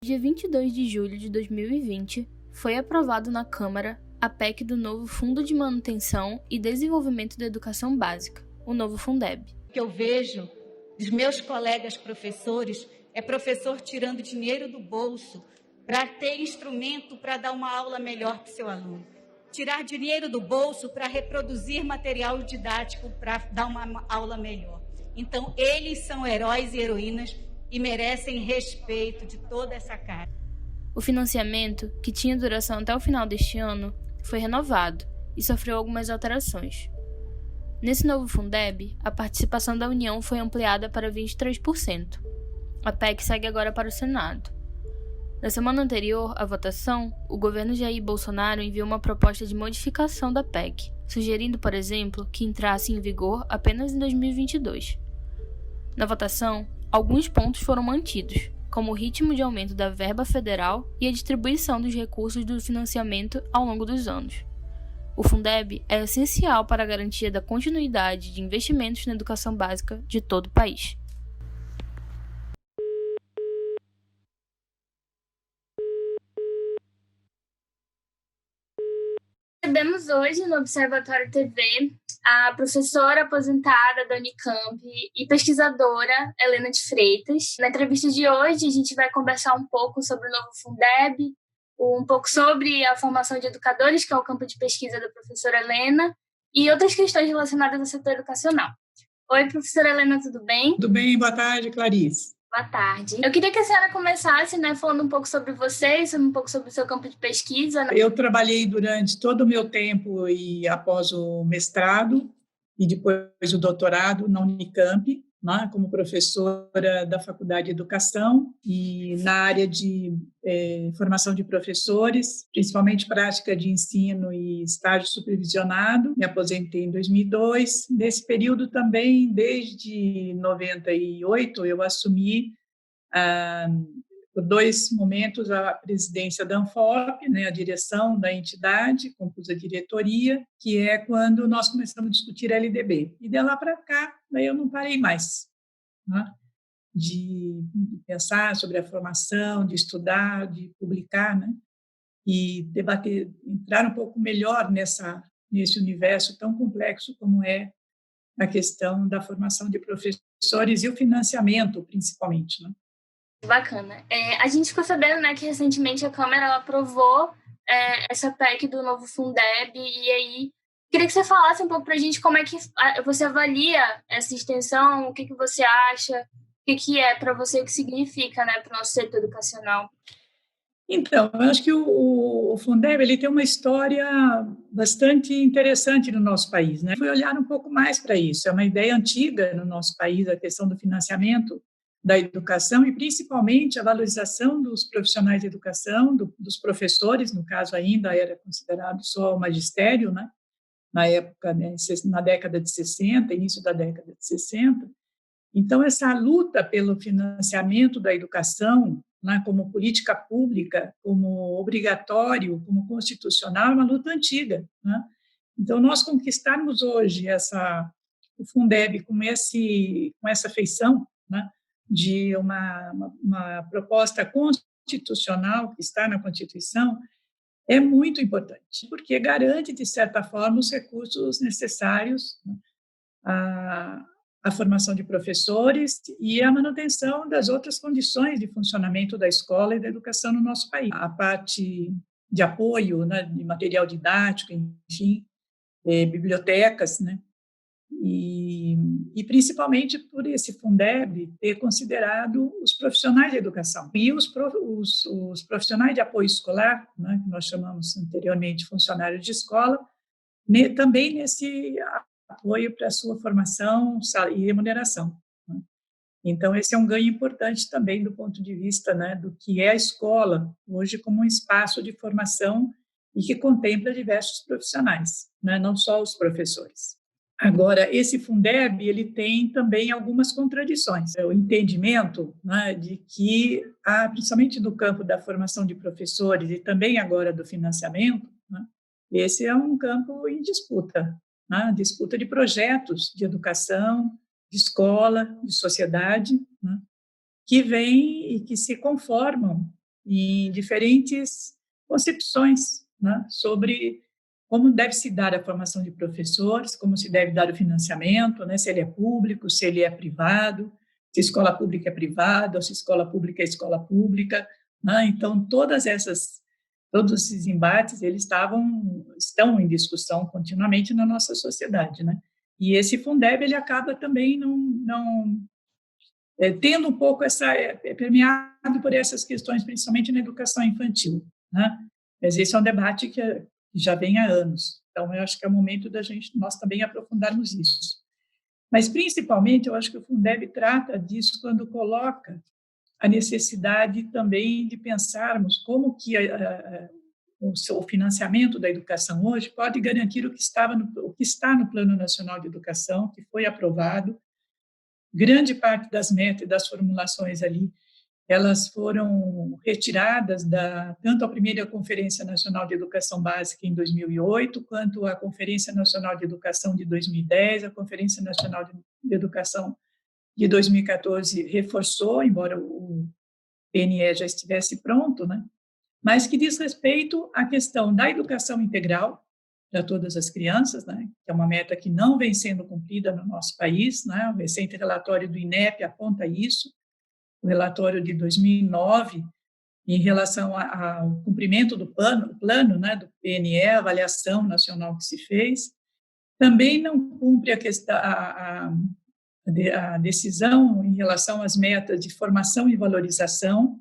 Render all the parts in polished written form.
Dia 22 de julho de 2020, foi aprovado na Câmara a PEC do novo Fundo de Manutenção e Desenvolvimento da Educação Básica, o novo Fundeb. O que eu vejo dos meus colegas professores é professor tirando dinheiro do bolso para ter instrumento para dar uma aula melhor para o seu aluno. Tirar dinheiro do bolso para reproduzir material didático para dar uma aula melhor. Então, eles são heróis e heroínas e merecem respeito de toda essa casa. O financiamento, que tinha duração até o final deste ano, foi renovado e sofreu algumas alterações. Nesse novo Fundeb, a participação da União foi ampliada para 23%. A PEC segue agora para o Senado. Na semana anterior à votação, o governo Jair Bolsonaro enviou uma proposta de modificação da PEC, sugerindo, por exemplo, que entrasse em vigor apenas em 2022. Na votação, alguns pontos foram mantidos, como o ritmo de aumento da verba federal e a distribuição dos recursos do financiamento ao longo dos anos. O Fundeb é essencial para a garantia da continuidade de investimentos na educação básica de todo o país. Recebemos hoje no Observatório TV a professora aposentada da Unicamp e pesquisadora Helena de Freitas. Na entrevista de hoje, a gente vai conversar um pouco sobre o novo Fundeb, um pouco sobre a formação de educadores, que é o campo de pesquisa da professora Helena, e outras questões relacionadas ao setor educacional. Oi, professora Helena, tudo bem? Tudo bem, boa tarde, Clarice. Boa tarde. Eu queria que a senhora começasse, falando um pouco sobre você, um pouco sobre o seu campo de pesquisa. Eu trabalhei durante todo o meu tempo e após o mestrado e depois o doutorado na Unicamp, como professora da Faculdade de Educação e na área de formação de professores, principalmente prática de ensino e estágio supervisionado. Me aposentei em 2002. Nesse período também, desde 98, eu assumi por 2 momentos a presidência da ANFOP, a direção da entidade, compus a diretoria, que é quando nós começamos a discutir LDB. E de lá para cá, daí eu não parei mais de pensar sobre a formação, de estudar, de publicar, e debater, entrar um pouco melhor nesse universo tão complexo como é a questão da formação de professores e o financiamento, principalmente, Bacana. A gente ficou sabendo, que recentemente a Câmara ela aprovou essa PEC do novo Fundeb, e aí queria que você falasse um pouco para a gente como é que você avalia essa extensão, o que você acha, o que é para você, o que significa para o nosso setor educacional. Então, eu acho que o Fundeb ele tem uma história bastante interessante no nosso país. Fui olhar um pouco mais para isso. É uma ideia antiga no nosso país, a questão do financiamento da educação e, principalmente, a valorização dos profissionais de educação, dos professores, no caso ainda era considerado só o magistério, na época, na década de 60, início da década de 60. Então, essa luta pelo financiamento da educação, como política pública, como obrigatório, como constitucional, é uma luta antiga. Então, nós conquistarmos hoje o Fundeb com essa feição, de uma proposta constitucional que está na Constituição, é muito importante, porque garante, de certa forma, os recursos necessários à formação de professores e à manutenção das outras condições de funcionamento da escola e da educação no nosso país. A parte de apoio, de material didático, enfim, bibliotecas, e principalmente por esse Fundeb ter considerado os profissionais de educação e os profissionais de apoio escolar, que nós chamamos anteriormente funcionários de escola, também nesse apoio para a sua formação e remuneração. Então, esse é um ganho importante também do ponto de vista do que é a escola, hoje como um espaço de formação e que contempla diversos profissionais, não só os professores. Agora, esse Fundeb, ele tem também algumas contradições. O entendimento de que, principalmente do campo da formação de professores e também agora do financiamento, esse é um campo em disputa, disputa de projetos de educação, de escola, de sociedade, que vêm e que se conformam em diferentes concepções, né, sobre como deve se dar a formação de professores, como se deve dar o financiamento, né, se ele é público, se ele é privado, se escola pública é privada, ou se escola pública é escola pública, né? Então, todos esses embates, eles estão em discussão continuamente na nossa sociedade, né? E esse Fundeb, ele acaba também tendo um pouco permeado por essas questões, principalmente na educação infantil, né? Mas esse é um debate que já vem há anos. Então, eu acho que é o momento nós também aprofundarmos isso. Mas, principalmente, eu acho que o Fundeb trata disso quando coloca a necessidade também de pensarmos como que o financiamento da educação hoje pode garantir o que está no Plano Nacional de Educação, que foi aprovado. Grande parte das metas e das formulações ali, elas foram retiradas tanto a primeira Conferência Nacional de Educação Básica em 2008, quanto a Conferência Nacional de Educação de 2010, a Conferência Nacional de Educação de 2014 reforçou, embora o PNE já estivesse pronto, né? Mas que diz respeito à questão da educação integral para todas as crianças, né? Que é uma meta que não vem sendo cumprida no nosso país, né? O recente relatório do INEP aponta isso, o relatório de 2009, em relação ao cumprimento do plano, né, do PNE, a avaliação nacional que se fez, também não cumpre a decisão em relação às metas de formação e valorização,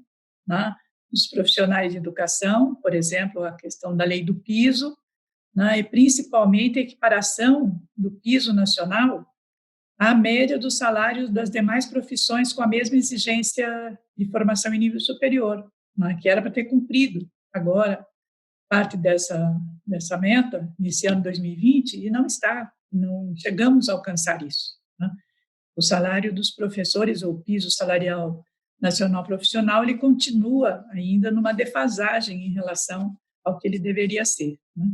né, dos profissionais de educação, por exemplo, a questão da lei do piso, né, e principalmente a equiparação do piso nacional à média dos salários das demais profissões com a mesma exigência de formação em nível superior, né, que era para ter cumprido agora parte dessa meta, nesse ano 2020, e não chegamos a alcançar isso, né? O salário dos professores, ou o piso salarial nacional profissional, ele continua ainda numa defasagem em relação ao que ele deveria ser, né?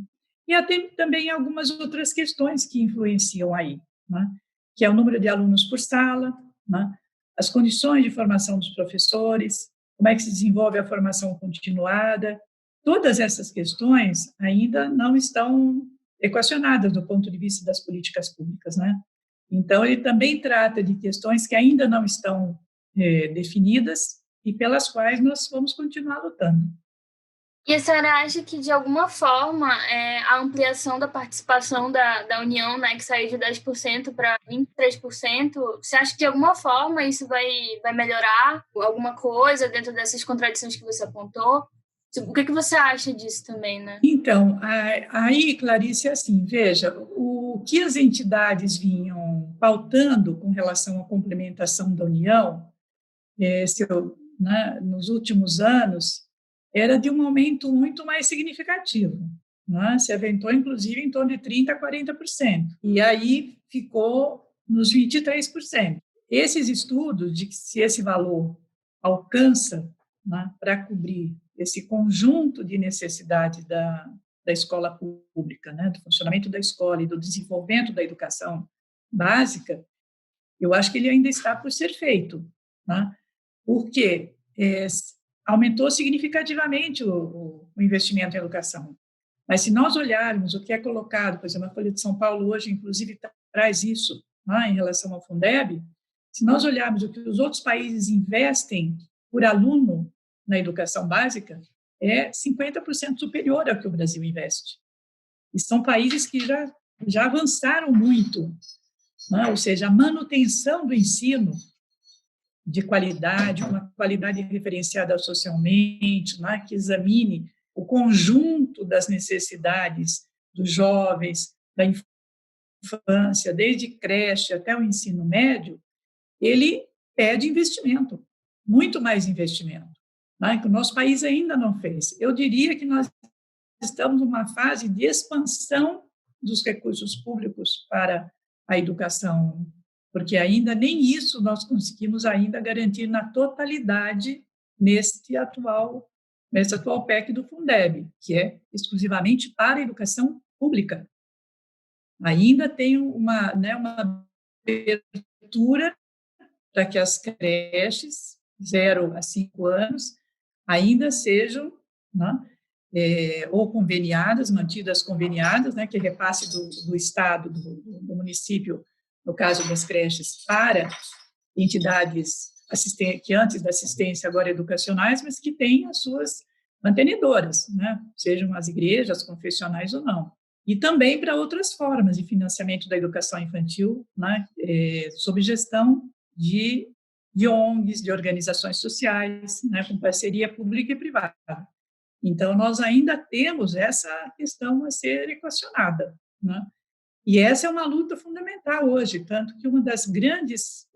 E há também algumas outras questões que influenciam aí, né? Que é o número de alunos por sala, né? As condições de formação dos professores, como é que se desenvolve a formação continuada. Todas essas questões ainda não estão equacionadas do ponto de vista das políticas públicas, né? Então, ele também trata de questões que ainda não estão definidas e pelas quais nós vamos continuar lutando. E a senhora acha que, de alguma forma, a ampliação da participação da União, né, que saiu de 10% para 23%, você acha que, de alguma forma, isso vai melhorar alguma coisa dentro dessas contradições que você apontou? O que você acha disso também, né? Então, aí, Clarice, assim, veja, o que as entidades vinham pautando com relação à complementação da União, nos últimos anos, era de um aumento muito mais significativo, né? Se aventou, inclusive, em torno de 30% a 40%, e aí ficou nos 23%. Esses estudos de que se esse valor alcança, né, para cobrir esse conjunto de necessidades da escola pública, né, do funcionamento da escola e do desenvolvimento da educação básica, eu acho que ele ainda está por ser feito, né? Porque aumentou significativamente o investimento em educação. Mas se nós olharmos o que é colocado, por exemplo, a Folha de São Paulo hoje, inclusive, traz isso, né, em relação ao Fundeb, se nós olharmos o que os outros países investem por aluno na educação básica, é 50% superior ao que o Brasil investe. E são países que já avançaram muito, né? Ou seja, a manutenção do ensino de qualidade, uma qualidade referenciada socialmente, né, que examine o conjunto das necessidades dos jovens, da infância, desde creche até o ensino médio, ele pede investimento, muito mais investimento, né, que o nosso país ainda não fez. Eu diria que nós estamos numa fase de expansão dos recursos públicos para a educação, porque ainda nem isso nós conseguimos ainda garantir na totalidade nesse atual PEC do Fundeb, que é exclusivamente para a educação pública. Ainda tem uma abertura para que as creches, 0 a 5 anos, ainda sejam, né, ou conveniadas, mantidas conveniadas, né, que repasse do Estado, do município, no caso das creches, para entidades que antes da assistência agora educacionais, mas que têm as suas mantenedoras, né, sejam as igrejas confessionais ou não. E também para outras formas de financiamento da educação infantil, né, sob gestão de ONGs, de organizações sociais, né, com parceria pública e privada. Então, nós ainda temos essa questão a ser equacionada, né? E essa é uma luta fundamental hoje, tanto que uma das grandes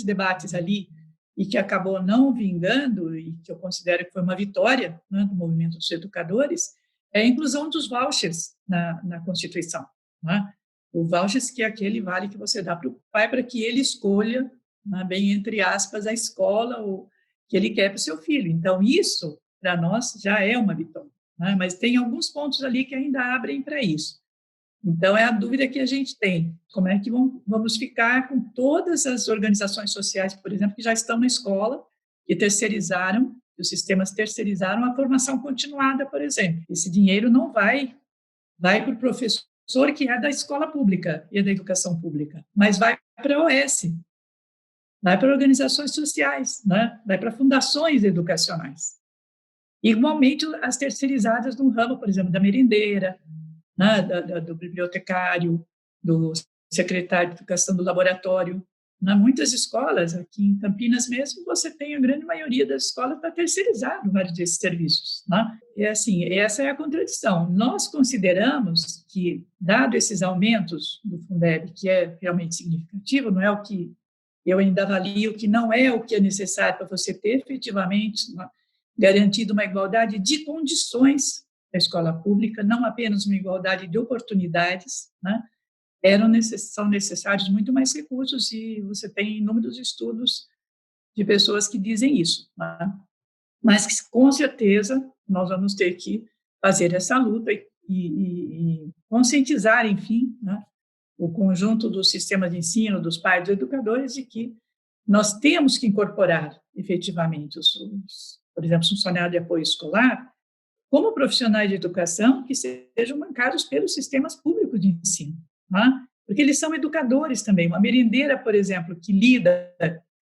debates ali, e que acabou não vingando, e que eu considero que foi uma vitória, né, do movimento dos educadores, é a inclusão dos vouchers na Constituição, né? O vouchers, que é aquele vale que você dá para o pai para que ele escolha, né, bem entre aspas, a escola que ele quer para o seu filho. Então, isso, para nós, já é uma vitória, né? Mas tem alguns pontos ali que ainda abrem para isso. Então, é a dúvida que a gente tem, como é que vamos ficar com todas as organizações sociais, por exemplo, que já estão na escola, que terceirizaram, os sistemas terceirizaram a formação continuada, por exemplo. Esse dinheiro não vai para o professor que é da escola pública e da educação pública, mas vai para a OS, vai para organizações sociais, né? Vai para fundações educacionais. Igualmente, as terceirizadas no ramo, por exemplo, da merendeira, né, do bibliotecário, do secretário de educação do laboratório. Em muitas escolas, aqui em Campinas mesmo, você tem a grande maioria das escolas está terceirizado vários desses serviços, né? E assim, essa é a contradição. Nós consideramos que, dado esses aumentos do Fundeb, que é realmente significativo, não é o que eu ainda avalio, que não é o que é necessário para você ter efetivamente, né, garantido uma igualdade de condições da escola pública, não apenas uma igualdade de oportunidades, né? São necessários muito mais recursos, e você tem inúmeros estudos de pessoas que dizem isso, né? Mas que, com certeza, nós vamos ter que fazer essa luta e conscientizar, enfim, né, o conjunto do sistema de ensino, dos pais, dos educadores, de que nós temos que incorporar, efetivamente, por exemplo, funcionários de apoio escolar, como profissionais de educação que sejam bancados pelos sistemas públicos de ensino, né? Porque eles são educadores também. Uma merendeira, por exemplo, que lida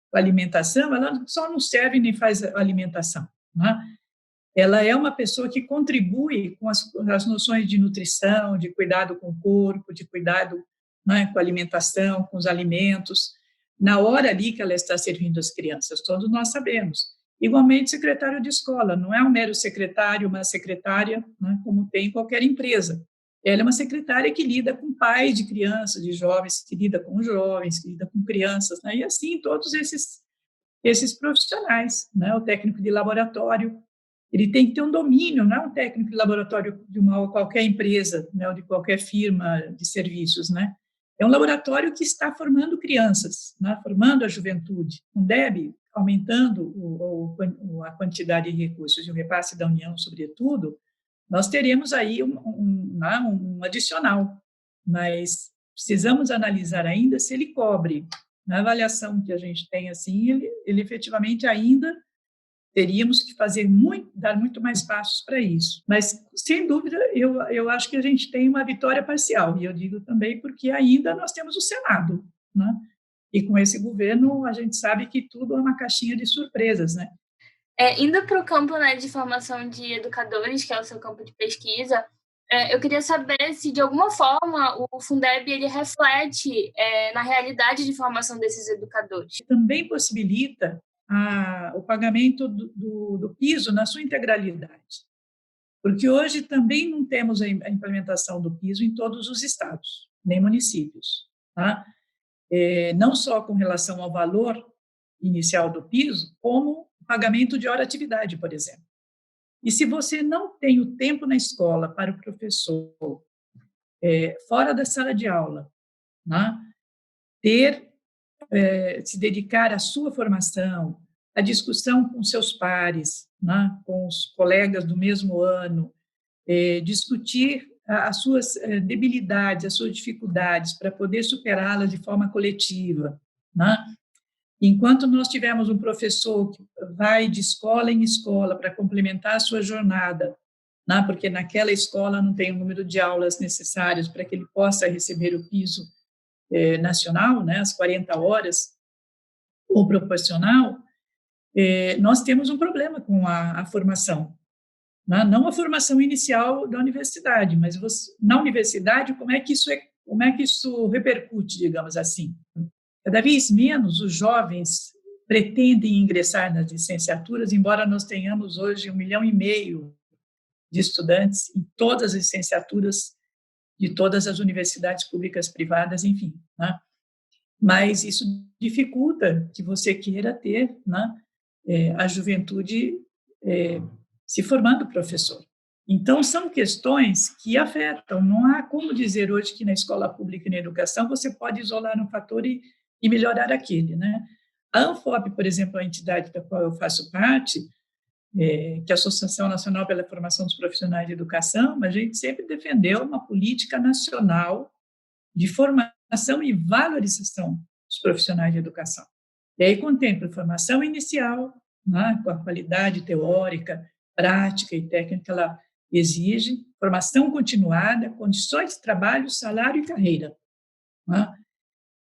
com a alimentação, ela só não serve nem faz alimentação, né? Ela é uma pessoa que contribui com as noções de nutrição, de cuidado com o corpo, de cuidado, né, com a alimentação, com os alimentos, na hora ali que ela está servindo as crianças, todos nós sabemos. Igualmente, secretário de escola, não é um mero secretário, uma secretária, né, como tem em qualquer empresa. Ela é uma secretária que lida com pais de crianças, de jovens, que lida com jovens, que lida com crianças, né, e assim todos esses profissionais, né, o técnico de laboratório, ele tem que ter um domínio, não é um técnico de laboratório de qualquer empresa, né, ou de qualquer firma de serviços, né? É um laboratório que está formando crianças, né, formando a juventude. Um DEB, aumentando a quantidade de recursos e o repasse da União, sobretudo, nós teremos aí um adicional, mas precisamos analisar ainda se ele cobre. Na avaliação que a gente tem, assim, ele efetivamente ainda teríamos que dar muito mais passos para isso. Mas, sem dúvida, eu acho que a gente tem uma vitória parcial, e eu digo também porque ainda nós temos o Senado, né? E com esse governo, a gente sabe que tudo é uma caixinha de surpresas, né? Indo para o campo, né, de formação de educadores, que é o seu campo de pesquisa, eu queria saber se, de alguma forma, o Fundeb ele reflete na realidade de formação desses educadores. Também possibilita o pagamento do piso na sua integralidade, porque hoje também não temos a implementação do piso em todos os estados, nem municípios, tá? Não só com relação ao valor inicial do piso, como o pagamento de hora-atividade, por exemplo. E se você não tem o tempo na escola para o professor, fora da sala de aula, né, se dedicar à sua formação, à discussão com seus pares, né, com os colegas do mesmo ano, discutir as suas debilidades, as suas dificuldades, para poder superá-las de forma coletiva, né? Enquanto nós tivermos um professor que vai de escola em escola para complementar a sua jornada, né, porque naquela escola não tem o número de aulas necessários para que ele possa receber o piso nacional, né, as 40 horas, ou proporcional, nós temos um problema com a formação. Né? Não a formação inicial da universidade, mas na universidade, como é que isso repercute, digamos assim? Cada vez menos os jovens pretendem ingressar nas licenciaturas, embora nós tenhamos hoje 1,5 milhão de estudantes em todas as licenciaturas de todas as universidades públicas, privadas, enfim. Né? Mas isso dificulta que você queira ter, né, a juventude se formando professor. Então, são questões que afetam. Não há como dizer hoje que na escola pública e na educação você pode isolar um fator e melhorar aquele. Né? A ANFOP, por exemplo, a entidade da qual eu faço parte, que é a Associação Nacional pela Formação dos Profissionais de Educação, a gente sempre defendeu uma política nacional de formação e valorização dos profissionais de educação. E aí contempla formação inicial, né, com a qualidade teórica, prática e técnica que ela exige, formação continuada, condições de trabalho, salário e carreira. Né?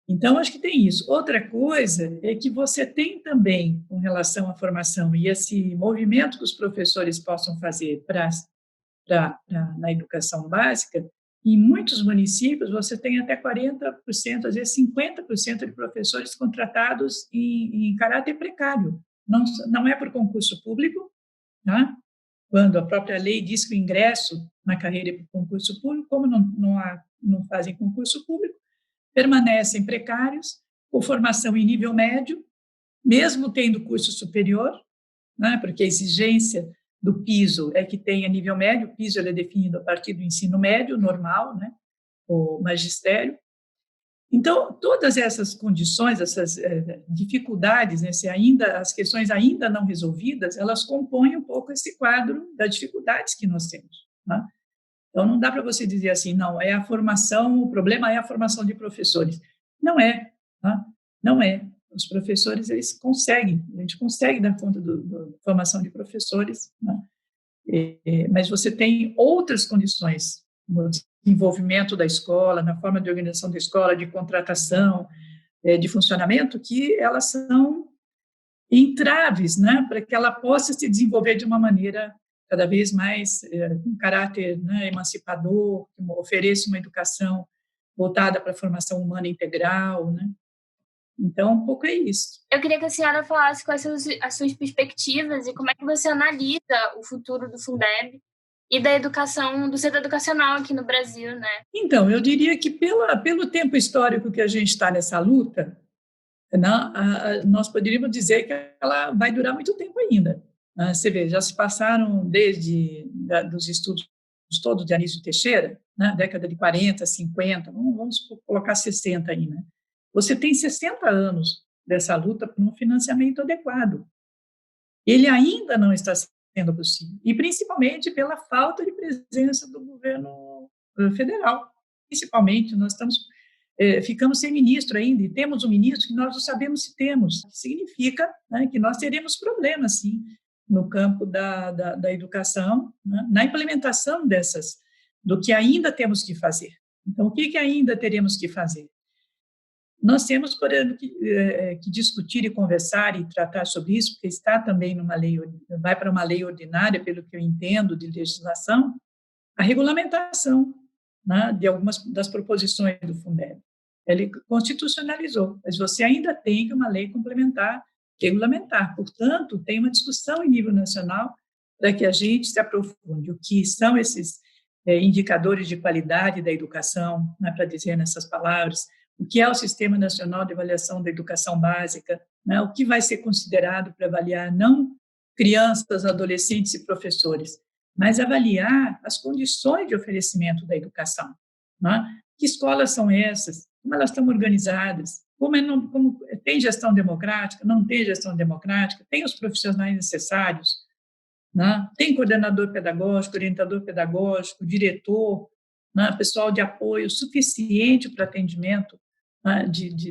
Então, acho que tem isso. Outra coisa é que você tem também, com relação à formação e esse movimento que os professores possam fazer na educação básica, em muitos municípios você tem até 40%, às vezes 50% de professores contratados em caráter precário. Não é por concurso público, tá? Quando a própria lei diz que o ingresso na carreira é por concurso público, como não fazem concurso público, permanecem precários, com formação em nível médio, mesmo tendo curso superior, né? Porque a exigência do piso é que tenha nível médio, o piso ele é definido a partir do ensino médio normal, né, o magistério. Então, todas essas condições, essas dificuldades, né, as questões ainda não resolvidas, elas compõem um pouco esse quadro das dificuldades que nós temos. Né? Então, não dá para você dizer assim, não, é a formação, o problema é a formação de professores. Não é, tá? Não é. Os professores, a gente consegue dar conta da formação de professores, né? Mas você tem outras condições no desenvolvimento da escola, na forma de organização da escola, de contratação, de funcionamento, que elas são entraves, né, para que ela possa se desenvolver de uma maneira cada vez mais com caráter, né, emancipador, que ofereça uma educação voltada para a formação humana integral, né? Então, um pouco é isso. Eu queria que a senhora falasse quais são as suas perspectivas e como é que você analisa o futuro do Fundeb e da educação, do setor educacional aqui no Brasil, né? Então, eu diria que pelo tempo histórico que a gente está nessa luta, nós poderíamos dizer que ela vai durar muito tempo ainda. Você vê, já se passaram dos estudos todos de Anísio Teixeira, né, década de 40, 50, vamos colocar 60 aí, né? Você tem 60 anos dessa luta por um financiamento adequado. Ele ainda não está sendo possível, e principalmente pela falta de presença do governo federal. Principalmente, nós ficamos sem ministro ainda, e temos um ministro que nós não sabemos se temos. Significa, né, que nós teremos problemas, sim, no campo da educação, né, na implementação do que ainda temos que fazer. Então, o que ainda teremos que fazer? Nós temos, por exemplo, que discutir e conversar e tratar sobre isso, porque está também vai para uma lei ordinária, pelo que eu entendo, de legislação, a regulamentação, né, de algumas das proposições do Fundeb. Ele constitucionalizou, mas você ainda tem que uma lei complementar, regulamentar. Portanto, tem uma discussão em nível nacional para que a gente se aprofunde. O que são esses indicadores de qualidade da educação, né, para dizer nessas palavras, o que é o Sistema Nacional de Avaliação da Educação Básica, né, o que vai ser considerado para avaliar não crianças, adolescentes e professores, mas avaliar as condições de oferecimento da educação. Né? Que escolas são essas? Como elas estão organizadas? Como tem gestão democrática? Não tem gestão democrática? Tem os profissionais necessários? Né? Tem coordenador pedagógico, orientador pedagógico, diretor, né? Pessoal de apoio suficiente para atendimento, né,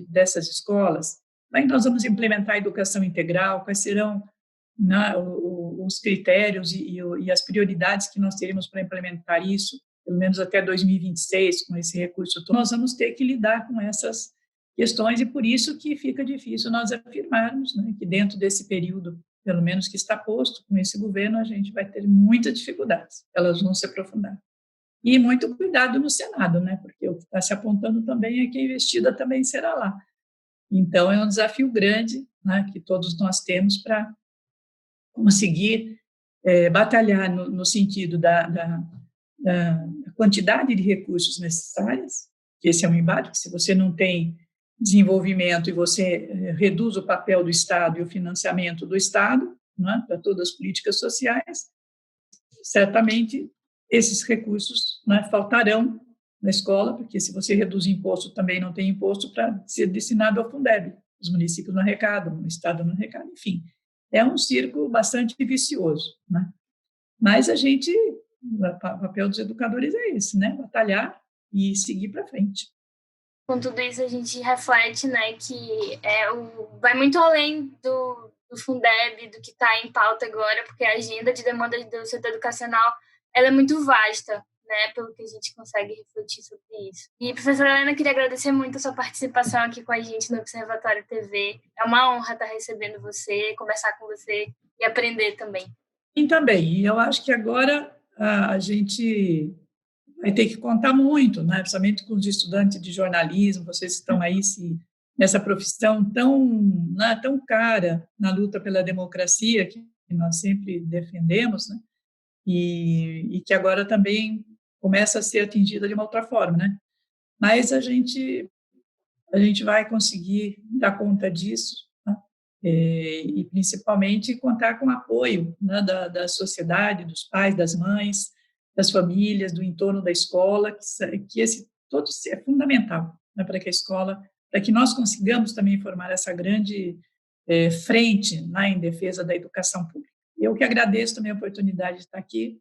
dessas escolas? como é que nós vamos implementar a educação integral, quais serão, né, os critérios e as prioridades que nós teremos para implementar isso, pelo menos até 2026, com esse recurso todo. Nós vamos ter que lidar com essas questões e por isso que fica difícil nós afirmarmos, né, que dentro desse período, pelo menos que está posto com esse governo, a gente vai ter muitas dificuldades, elas vão se aprofundar. E muito cuidado no Senado, né, porque o que está se apontando também é que a investida também será lá. Então, é um desafio grande, né, que todos nós temos para conseguir batalhar no sentido da quantidade de recursos necessários, que esse é um embate, que se você não tem desenvolvimento e você reduz o papel do Estado e o financiamento do Estado, né, para todas as políticas sociais, certamente esses recursos, né, faltarão na escola, porque se você reduz imposto, também não tem imposto para ser destinado ao Fundeb. Os municípios não arrecadam, o Estado não arrecada, enfim. É um círculo bastante vicioso, né? Mas o papel dos educadores é esse, né? Batalhar e seguir para frente. Com tudo isso, a gente reflete, né, que vai muito além do Fundeb, do que está em pauta agora, porque a agenda de demanda do setor educacional ela é muito vasta, né, pelo que a gente consegue refletir sobre isso. E, professora Helena, queria agradecer muito a sua participação aqui com a gente no Observatório TV. É uma honra estar recebendo você, conversar com você e aprender também. E também, e eu acho que agora a gente vai ter que contar muito, né, principalmente com os estudantes de jornalismo, vocês estão aí nessa profissão né, tão cara na luta pela democracia, que nós sempre defendemos, né, e que agora também começa a ser atingida de uma outra forma, né? Mas a gente vai conseguir dar conta disso, né? E principalmente contar com o apoio, né, da sociedade, dos pais, das mães, das famílias, do entorno da escola, que esse todo é fundamental, né, para que a escola, para que nós consigamos também formar essa grande frente, né, em defesa da educação pública. Eu que agradeço também a oportunidade de estar aqui